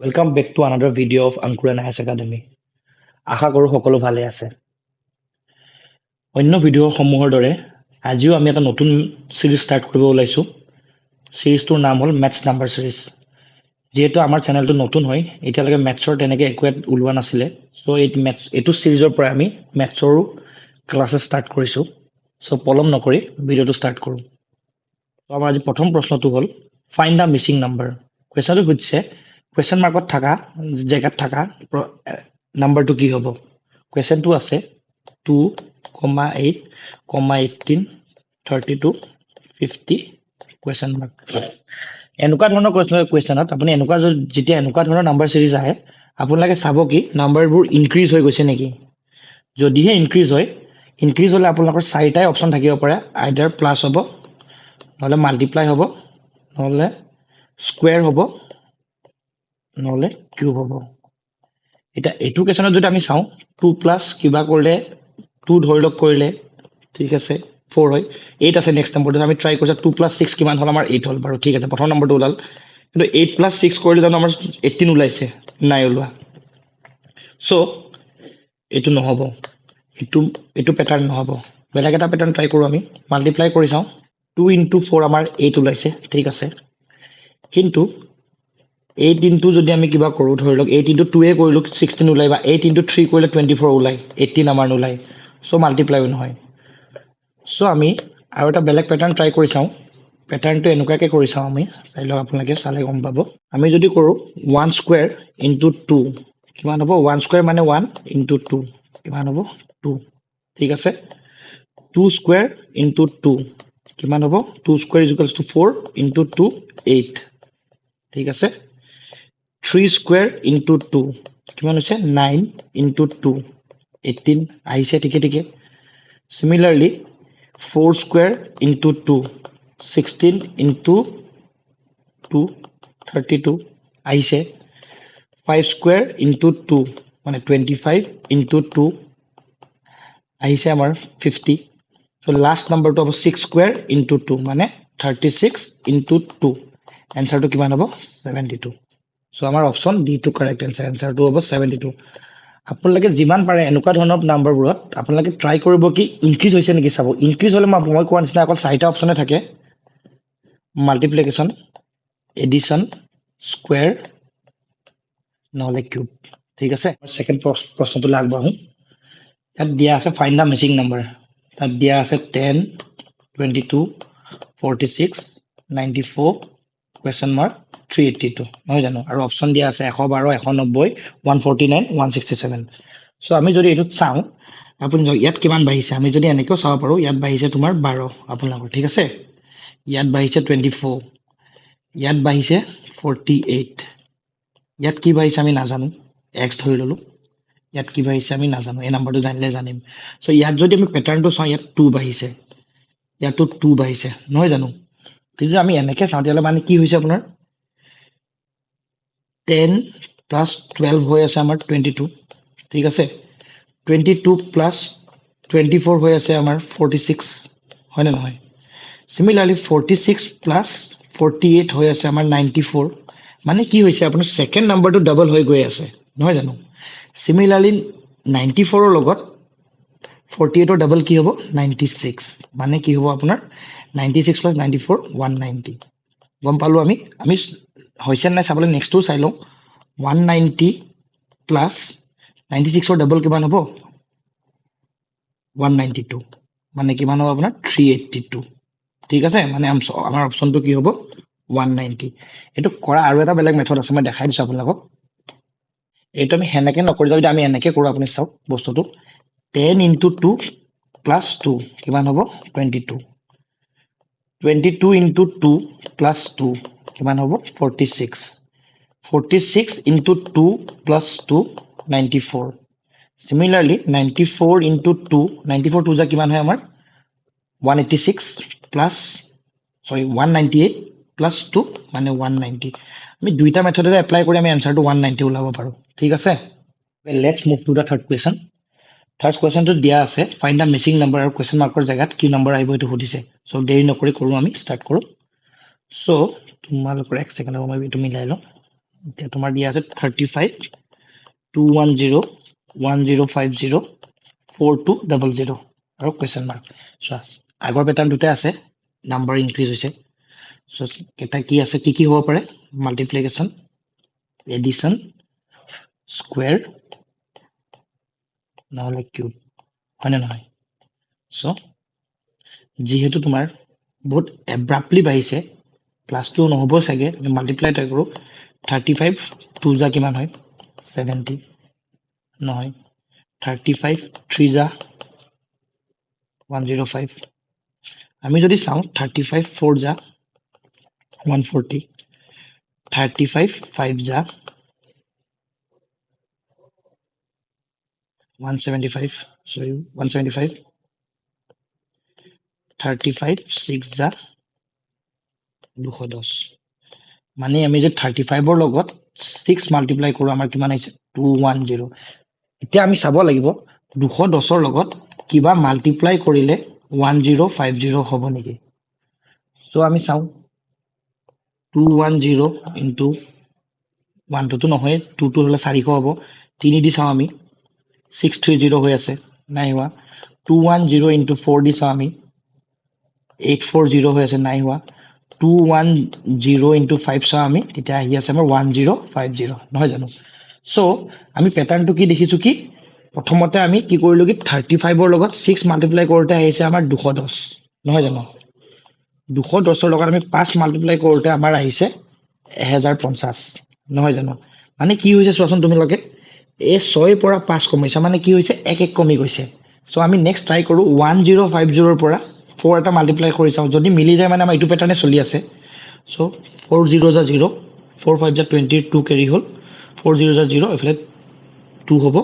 Welcome back to another video of Ankur and IAS Academy. আশা কৰোঁ সকলো ভালে আছে। অন্য ভিডিঅ'সমূহৰ দৰে আজিও আমি এটা নতুন সিৰিজ ষ্টাৰ্ট কৰিব ওলাইছোঁ। সিৰিজটোৰ নাম হ'ল মেথছ নাম্বাৰ সিৰিজ। যিহেতু আমাৰ চেনেলটো নতুন হয়, এতিয়ালৈকে মেথছৰ তেনেকৈ একো ওলোৱা নাছিলে। চ' এইটো সিৰিজৰ পৰা আমি মেথছৰো ক্লাছেছ ষ্টাৰ্ট কৰিছোঁ। চ' পলম নকৰি ভিডিঅ'টো ষ্টাৰ্ট কৰোঁ। আমাৰ আজি প্ৰথম প্ৰশ্নটো হ'ল ফাইণ্ড দ্য মিছিং নাম্বাৰ। কুৱেশ্যনটো সুধিছে কুৱেশ্যন মাৰ্কত থকা জেগাত থকা নাম্বাৰটো কি হ'ব? কুৱেশ্যনটো আছে 2,8, 18, 32, 50 কুৱেশ্যন মাৰ্ক। এনেকুৱা ধৰণৰ কুৱেশ্যনত আপুনি যেতিয়া এনেকুৱা ধৰণৰ নাম্বাৰ চিৰিজ আহে, আপোনালোকে চাব কি নাম্বাৰবোৰ ইনক্ৰিজ হৈ গৈছে নেকি। যদিহে ইনক্ৰিজ হ'লে আপোনালোকৰ চাৰিটাই অপশ্যন থাকিব পাৰে। আইদাৰ প্লাছ হ'ব, নহ'লে মাল্টিপ্লাই হ'ব, নহ'লে স্কুৱেৰ হ'ব, নহ'লে কিউব হ'ব। এতিয়া এইটো কুৱেশ্যনত যদি আমি চাওঁ 2 প্লাছ কিবা কৰিলে 2 ধৰি লওক কৰিলে, ঠিক আছে 4 হয়, 8 আছে নেক্সট নম্বৰটো। আমি ট্ৰাই কৰিছোঁ 2 প্লাছ 6 কিমান হ'ল, আমাৰ 8 হ'ল বাৰু, ঠিক আছে প্ৰথম নম্বৰটো ওলাল। কিন্তু 8 প্লাছ 6 কৰিলে জানো আমাৰ 18 ওলাইছে? নাই ওলোৱা। চ' এইটো নহ'ব, এইটো পেটাৰ্ণ নহ'ব। বেলেগ এটা পেটাৰ্ণ ট্ৰাই কৰোঁ আমি। মাল্টিপ্লাই কৰি চাওঁ 2 into 4 আমাৰ 8 ওলাইছে, ঠিক আছে। কিন্তু 8 into যদি আমি কিবা কৰোঁ, ধৰি লওক 8 into 2 কৰিলোঁ 16 ওলাই, বা 8 into 3 কৰিলে 24 ওলাই, 18 আমাৰ নোলায়। চ' মাল্টিপ্লাইও নহয়। চ' আমি আৰু এটা বেলেগ পেটাৰ্ণ ট্ৰাই কৰি চাওঁ। পেটাৰ্ণটো এনেকুৱাকৈ কৰি চাওঁ আমি, চাই লওক আপোনালোকে চালে গম পাব। আমি যদি কৰোঁ 1 স্কুৱেৰ ইনটু 2 কিমান হ'ব? 1 স্কুৱেৰ মানে 1 ইনটু 2 কিমান হ'ব? 2, ঠিক আছে। 2 স্কুৱেৰ ইনটু 2 কিমান হ'ব? 2 স্কুৱেৰ ইকুৱেলছ টু 4 ইনটু 2 8, ঠিক আছে। 3 স্কুৱেৰ ইনটু 2 কিমান হৈছে? 9 ইনটু 2 18 আহিছে, ঠিকে ঠিকে। Similarly 4 স্কুৱেৰ ইনটু 2 16 ইনটু 2 32 আহিছে। 5 স্কুৱেৰ ইনটু 2 মানে 25 ইনটু 2 আহিছে আমাৰ 50। চ' লাষ্ট নম্বৰটো হ'ব 6 স্কুৱেৰ ইনটু 2 মানে 36 ইনটু 2। এনচাৰটো কিমান হ'ব? 72। চ' আমাৰ অপশ্যন ডিটো কাৰেক্ট এনচাৰ। এনচাৰটো হ'ব 72। আপোনালোকে যিমান পাৰে এনেকুৱা ধৰণৰ নাম্বাৰবোৰত আপোনালোকে ট্ৰাই কৰিব কি ইনক্ৰিজ হৈছে নেকি চাব। ইনক্ৰিজ হ'লে মই কোৱা নিচিনা অকল 4টা অপশ্যনে থাকে, মাল্টিপ্লিকেশ্যন, এডিশ্যন, স্কুৱেৰ, নহ'লে কিউব, ঠিক আছে। ছেকেণ্ড প্ৰশ্নটোলৈ আগবাঢ়োঁ। ইয়াত দিয়া আছে ফাইণ্ড দ্য মিছিং নাম্বাৰ। তাত দিয়া আছে 10, 22, 46, 94 কুৱেশ্যন মাৰ্ক 382, নহয় জানো? আৰু অপশ্যন দিয়া আছে 112, 190, 149, 167। চ' আমি যদি এইটোত চাওঁ, আপুনি ইয়াত কিমান বাঢ়িছে আমি যদি এনেকৈও চাব পাৰোঁ। ইয়াত বাঢ়িছে তোমাৰ 12 আপোনালোকৰ, ঠিক আছে। ইয়াত বাঢ়িছে 24, ইয়াত বাঢ়িছে 48, ইয়াত কি বাঢ়িছে আমি নাজানো, এক্স ধৰি ল'লোঁ। ইয়াত কি বাঢ়িছে আমি নাজানো, এই নাম্বাৰটো জানিলে জানিম। চ' ইয়াত যদি আমি পেটাৰ্ণটো চাওঁ, ইয়াত 2 বাঢ়িছে, ইয়াতো 2 বাঢ়িছে, নহয় জানো? যদি আমি এনেকৈ চাওঁ তেতিয়াহ'লে মানে কি হৈছে আপোনাৰ 10 প্লাছ 12 হৈ আছে আমাৰ 22, ঠিক আছে। 22 প্লাছ 24 হৈ আছে আমাৰ 46, হয়নে নহয়? চিমিলাৰলি 46 প্লাছ 48 হৈ আছে আমাৰ 94। মানে কি হৈছে আপোনাৰ ছেকেণ্ড নাম্বাৰটো ডাবল হৈ গৈ আছে, নহয় জানো? চিমিলাৰলি 94ৰ লগত 48ৰ ডাবল কি হ'ব? 96। মানে কি হ'ব আপোনাৰ 96 প্লাছ 94 190। গম পালোঁ আমি হৈছে নাই চাবলৈ নেক্সটটো চাই লওঁ। 190 প্লাছ 96ৰ ডাবল কিমান হ'ব? 192। মানে কিমান হ'ব আপোনাৰ 382, ঠিক আছে। মানে আমাৰ অপশ্যনটো কি হ'ব? 190। এইটো কৰা আৰু এটা বেলেগ মেথড আছে, মই দেখাই দিছোঁ আপোনালোকক। এইটো আমি সেনেকৈ নকৰি যদি আমি এনেকৈ কৰোঁ, আপুনি চাওক বস্তুটো 10 ইনটু 2 প্লাছ 2 কিমান হ'ব? 22। 22 ইনটু 2 প্লাছ 2 কিমান হ'ব? 46। 46 ইনটু 2 প্লাছ 2 94। চিমিলাৰলি 94 ইনটু 2 94 2 যা কিমান হয় আমাৰ 186 প্লাছ 198 প্লাছ 2 মানে 190। আমি দুইটা মেথডতে এপ্লাই কৰি আমি এনচাৰটো 190 ওলাব পাৰোঁ, ঠিক আছে। Let's move to the third question. Third কুৱেশ্যনটোত দিয়া আছে ফাইণ্ড দ্য মিছিং নাম্বাৰ, আৰু কুৱেশ্যন মাৰ্কৰ জেগাত কি নম্বৰ আহিব এইটো সুধিছে। চ' দেৰি নকৰি কৰোঁ, আমি ষ্টাৰ্ট কৰোঁ। চ' তোমালোকৰ এক ছেকেণ্ড মই এইটো মিলাই লওঁ। এতিয়া তোমাৰ দিয়া আছে 35 210 1050 4200 আৰু কুৱেশ্যন মাৰ্ক চোৱা আগৰ পেটাৰ্ণ দুটা আছে নাম্বাৰ ইনক্ৰিজ হৈছে সো এটা কি আছে কি হ'ব পাৰে মাল্টিপ্লিকেশ্যন এডিশ্যন স্কোয়াৰ নহলে কিউব হয় না নহয় সো যেহেতু তোমাৰ বহুত এব্ৰাপ্টলি বাঢ়িছে প্লাস 2 নহব চাগে আমি মাল্টিপ্লাই ট্ৰাই কৰো 35 2 যা কিমান হয় 70 নহয় 35 3 যা 105 আমি যদি চাও 35 4 যা 140 35 5 যা 175 sorry 175 35 6 যা 210 মানে আমি যে 35 ৰ লগত 6 মাল্টিপ্লাই কৰো আমাৰ কিমান আহিছে 210 এতিয়া আমি চাব লাগিব 210 ৰ লগত কিবা মাল্টিপ্লাই কৰিলে 1050 হ'ব নেকি সো আমি চাও 210 ইনটু 1 তো নহয় 2 তো হলে 400 হ'ব 3 দি চাও আমি 630 হৈ আছে নাই হোৱা 210 ইনটু 4 দি চাও আমি 840 হৈ আছে নাই হোৱা 210 ইনটু 5 চাও আমি তেতিয়া আহি আছে আমাৰ 1050 নহয় জানো সো আমি প্যাটাৰ্নটো কি দেখিছো কি প্ৰথমতে আমি কি কৰিলো কি 35 ৰ লগত 6 মাল্টিপ্লাই কৰোতে আহিছে আমাৰ 210 নহয় জানো 210 ৰ লগত আমি 5 মাল্টিপ্লাই কৰোতে আমাৰ আহিছে 1050 নহয় জানো মানে কি হৈছে চোৱাচোন তুমি লগে এই 6 পৰা 5 কমিছে মানে কি হৈছে এক এক কমি গৈছে সো আমি নেক্সট ট্ৰাই কৰো 1050 ৰ পৰা 4 এটা মাল্টিপ্লাই কৰি চাও যদি মিলি যায় মানে আমাৰ ইটো প্যাটাৰ্নে চলি আছে সো 40 যা 0 45 যা 22 কেৰি হল 40 যা 0 এফালে 2 হ'ব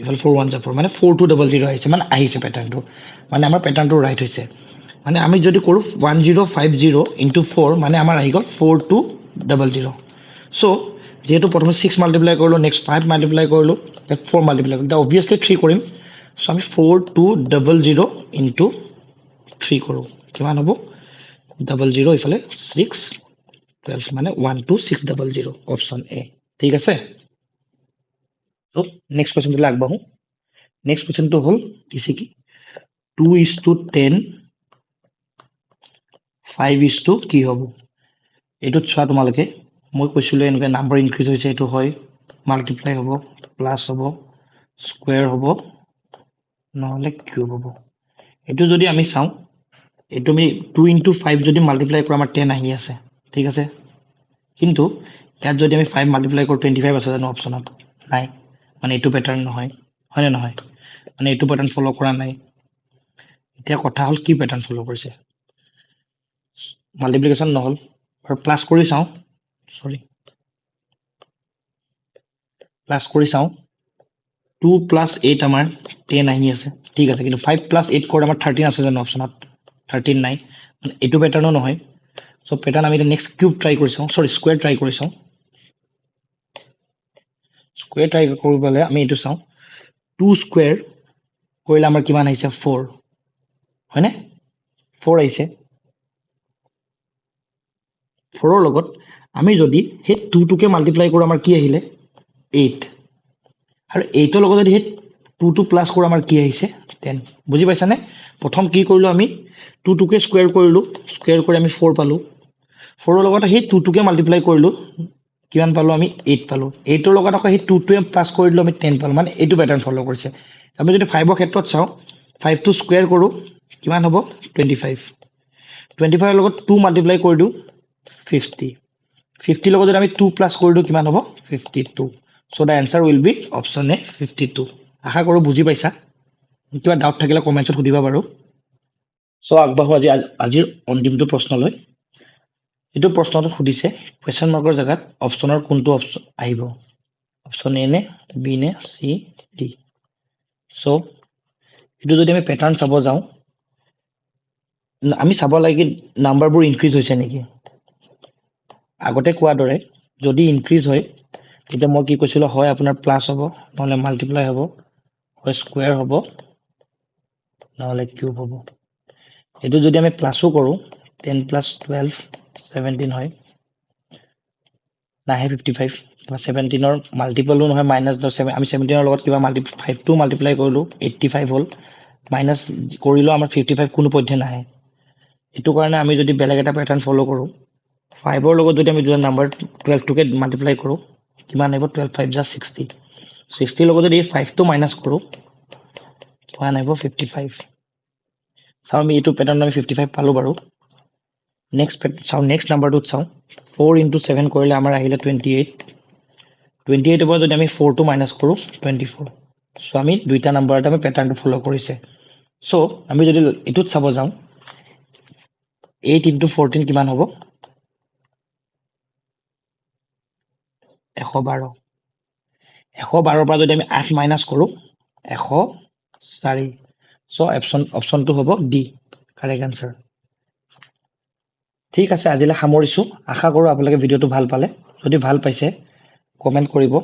এফালে 41 যা 4 মানে 4200 আহিছে মানে আহিছে প্যাটাৰ্নটো মানে আমাৰ প্যাটাৰ্নটো ৰাইট হৈছে মানে আমি যদি কৰো 1050 ইনটু 4 মানে আমাৰ আহি গল 4200 সো যেহেতু প্ৰথমে 6 মাল্টিপ্লাই কৰিলো নেক্সট 5 মাল্টিপ্লাই কৰিলো 4 মাল্টিপ্লাই কৰিলো অবভিয়াসলি 3 কৰিম সো আমি 4200 ইনটু 3 কৰো কিমান হ'ব 00 ইফালে 6 12 মানে 12600 অপশন এ ঠিক আছে তো নেক্সট কোৱেশ্চন দিলে আগবাঢ়ো নেক্সট কোৱেশ্চনটো হল দিছে কি 2:10 5 কি হ'ব এটো চোৱা তোমালকে মই কৈছিলো এনেকৈ নাম্বাৰ ইনক্ৰিজ হৈছে এটো হয় মাল্টিপ্লাই হ'ব প্লাস হ'ব স্কয়াৰ হ'ব নহলে কিউব হ'ব এটো যদি আমি চাও এটো আমি 2 into 5 যদি মাল্টিপ্লাই কৰো আমাৰ 10 আহি আছে ঠিক আছে কিন্তু ইয়াত যদি আমি 5 মাল্টিপ্লাই কৰো 25 আছে জানো অপচনত নাই মানে এটো প্যাটাৰ্ন নহয় হয় নহয় মানে এটো প্যাটাৰ্ন ফলো কৰা নাই এতিয়া কথা হল কি প্যাটাৰ্ন ফলো কৰিছে মাল্টিপ্লিকেশন নহল আৰু প্লাস কৰি চাও সৰি প্লাস কৰি চাও 2 plus 8 আমাৰ 10 আহি আছে ঠিক আছে কিন্তু 5 plus 8 কৰি আমাৰ 13 আছে জানো অপচনত 13 নাই মানে এটো প্যাটাৰ্নও নহয় সো প্যাটাৰ্ন আমি নেক্সট কিউব ট্ৰাই কৰি চাও সৰি স্কয়াৰ ট্ৰাই কৰি চাও স্কয়াৰ ট্ৰাই কৰিবলে আমি এটো চাও 2 স্কয়াৰ কৰিলে আমাৰ কিমান আহিছে 4 হয়নে 4 আহিছে 4 ৰ লগত আমি যদি হে 2 টোকে মাল্টিপ্লাই কৰো আমাৰ কি আহিলে 8 আৰু 8 ৰ লগত যদি হে 2 টো প্লাস কৰো আমাৰ কি আহিছে 10 বুজি পাইছানে প্ৰথম কি কৰিলো আমি 2 টোকে স্কয়াৰ কৰিলো স্কয়াৰ কৰি আমি 4 পালো 4 ৰ লগত হে 2 টোকে মাল্টিপ্লাই কৰিলো কিমান পালো আমি 8 পালো 8 ৰ লগত আকৌ হে 2 টোৱে প্লাস কৰি দিলো আমি 10 পালো মানে এটো প্যাটাৰ্ন ফলো কৰিছে আমি যদি 5 ৰ ক্ষেত্ৰত চাও 5 টো স্কয়াৰ কৰো কিমান হ'ব 25 25 ৰ লগত 2 মাল্টিপ্লাই কৰি দিও 50 50 লগত যদি আমি 2 প্লাস কৰি দিও কিমান হ'ব 52 so the answer will be option A 52 আশা কৰো বুজি পাইছা কিবা ডাউট থাকিলে কমেন্টত সুধিবা বাৰু সো আগবাঢ়ো আজিৰ অন্তিমটো প্ৰশ্নলৈ এটো প্ৰশ্নটো সুধিছে কোৱেশ্চন মাৰ্কৰ জাগাত অপচনৰ কোনটো অপচন আহিব অপচন এ নে বি নে সি ডি সো এটো যদি আমি প্যাটাৰ্ন চাব যাও আমি চাব লাগে নাম্বাৰবোৰ ইনক্ৰিজ হৈছে নেকি আগতে কোৱা দৰে যদি ইনক্ৰিজ হয় তেতিয়া মই কি কৈছিলো হয় আপোনাৰ প্লাস হ'ব নহলে মাল্টিপ্লাই হ'ব হয় স্কয়াৰ হ'ব নহলে কিউব হ'ব এটো যদি আমি প্লাসও কৰো 10 plus 12 17 হয় নাহে 55 17ৰ মাল্টিপলো নহয় -10 আমি 17ৰ লগত কিবা 5টো মাল্টিপ্লাই কৰিলো 85 হ'ল মাইনাছ কৰিলো আমাৰ 55 কোনো পধ্যে নাহে এটো কাৰণে আমি যদি বেলেগ এটা প্যাটাৰ্ন ফলো কৰো 5ৰ লগত যদি আমি দুটা নাম্বাৰ 12 টোকে মাল্টিপ্লাই কৰো কিমান আহিব 12 5 যা 60 60 লগত যদি 5টো মাইনাছ কৰো কিমান আহিব 55 চাও আমি এটো প্যাটাৰ্ন আমি 55 পালো বাৰু নেক্সট নাম্বাৰটো চাও 4 into 7 কৰিলে আমাৰ আহিলে 28 28 পৰা যদি আমি 4 টো মাইনাছ কৰো 24 সো আমি দুইটা নাম্বাৰতে আমি প্যাটাৰ্নটো ফলো কৰিছে সো আমি যদি এটোত চাব যাও 8 into 14 কিমান হ'ব 112 112 পৰা যদি আমি 8 মাইনাছ কৰো 104 সো অপচনটো হ'ব ডি কাৰেক্ট আনসাৰ ঠিক আছে আজিলে সামৰিছো আশা কৰো আপোনালোকে ভিডিওটো ভাল পালে যদি ভাল পাইছে কমেন্ট কৰিব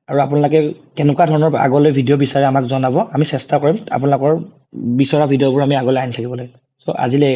আৰু আপোনালোকে কেনেকুৱা ধৰণৰ আগলৈ ভিডিও বিচাৰে আমাক জনাব আমি চেষ্টা কৰিম আপোনালোকৰ বিচৰা ভিডিওবোৰ আমি আগলৈ আনি থাকিবলৈ সো আজিলে